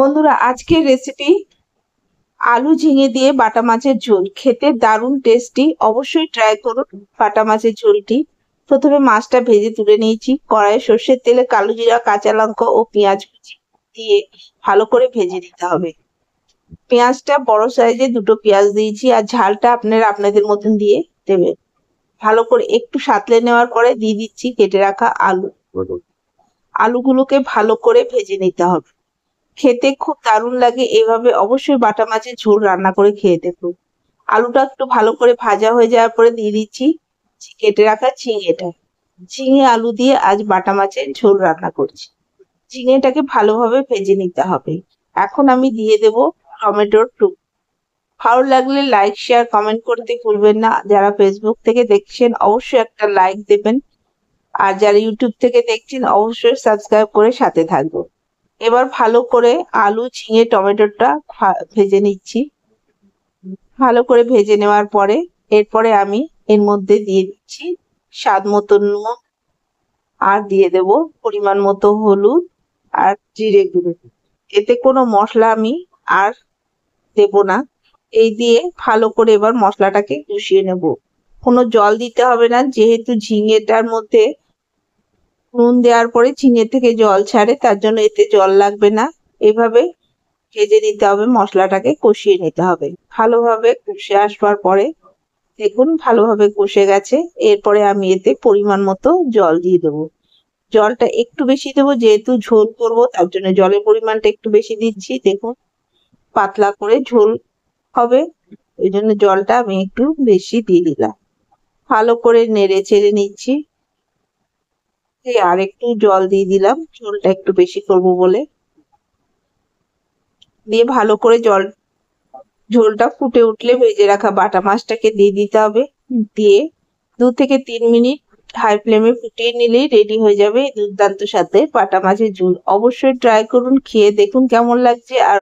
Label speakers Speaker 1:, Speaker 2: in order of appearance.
Speaker 1: বন্ধুরা, আজকের রেসিপি আলু ঝিঙে দিয়ে বাটা মাছের ঝোল। খেতে দারুণ টেস্টি, অবশ্যই ট্রাই করুন বাটা মাছের ঝোলটি। প্রথমে মাছটা ভেজে তুলে নিয়েছি। কড়াইয়ে সর্ষের তেলে কালো জিরা, কাঁচা লঙ্কা ও পেঁয়াজ কুচি দিয়ে ভালো করে ভেজে নিতে হবে। পেঁয়াজটা বড় সাইজে দুটো পেঁয়াজ দিয়েছি, আর ঝালটা আপনারা আপনাদের মতন দিয়ে দেবেন। ভালো করে একটু সাঁতলে নেওয়ার পরে দিয়ে দিচ্ছি কেটে রাখা আলু। আলুগুলোকে ভালো করে ভেজে নিতে হবে। খেতে খুব দারুণ লাগে। এভাবে অবশ্যই বাটা মাছের ঝোল রান্না করে খেয়ে দেখুন। আলুটা একটু ভালো করে ভাজা হয়ে যাওয়ার পরে দিয়ে দিচ্ছি কেটে রাখা ঝিঙেটা। ঝিঙে আলু দিয়ে আজ বাটা মাছের ঝোল রান্না করছি। ঝিঙেটাকে ভালোভাবে ভেজে নিতে হবে। এখন আমি দিয়ে দেব টমেটোর টুকরো। ভালো লাগলে লাইক, শেয়ার, কমেন্ট করতে ভুলবেন না। যারা ফেসবুক থেকে দেখছেন অবশ্যই একটা লাইক দেবেন, আর যারা ইউটিউব থেকে দেখছেন অবশ্যই সাবস্ক্রাইব করে সাথে থাকবেন। এবার ভালো করে আলু, ঝিঙে, টমেটোটা ভেজে নিচ্ছি। ভালো করে ভেজে নেওয়ার পরে এরপরে আমি এর মধ্যে দিয়ে দিচ্ছি স্বাদ মতো নুন, আর দিয়ে দেব পরিমাণ মতো হলুদ আর জিরে গুঁড়ো। এতে কোনো মশলা আমি আর দেব না। এই দিয়ে ভালো করে এবার মশলাটাকে কষিয়ে নেব। কোনো জল দিতে হবে না, যেহেতু ঝিঙেটার মধ্যে নুন দেওয়ার পরে ঝিঙে থেকে জল ছাড়ে, তার জন্য এতে জল লাগবে না। এভাবে ভেজে নিতে হবে, মশলাটাকে কষিয়ে নিতে হবে। ভালোভাবে কষে আসবার পরে দেখুন ভালোভাবে কষে গেছে। এরপরে আমি এতে পরিমাণ মতো জল দিয়ে দেবো। জলটা একটু বেশি দেবো, যেহেতু ঝোল করব তার জন্য জলের পরিমাণটা একটু বেশি দিচ্ছি। দেখুন পাতলা করে ঝোল হবে, ওই জন্য জলটা আমি একটু বেশি দিয়ে দিলাম। ভালো করে নেড়ে চেড়ে নিচ্ছি। আর একটু জল দিয়ে দিলাম, ঝোলটা একটু বেশি করব বলে। দিয়ে ভালো করে ঝোলটা ফুটে উঠলে ভেজে রাখা বাটা মাছটাকে দিয়ে দিতে হবে। দিয়ে 2 থেকে 3 মিনিট হাই ফ্লেমে ফুটিয়ে নিলেই রেডি হয়ে যাবে দুর্দান্ত স্বাদের বাটা মাছের ঝোল। অবশ্যই ট্রাই করুন, খেয়ে দেখুন কেমন লাগছে। আর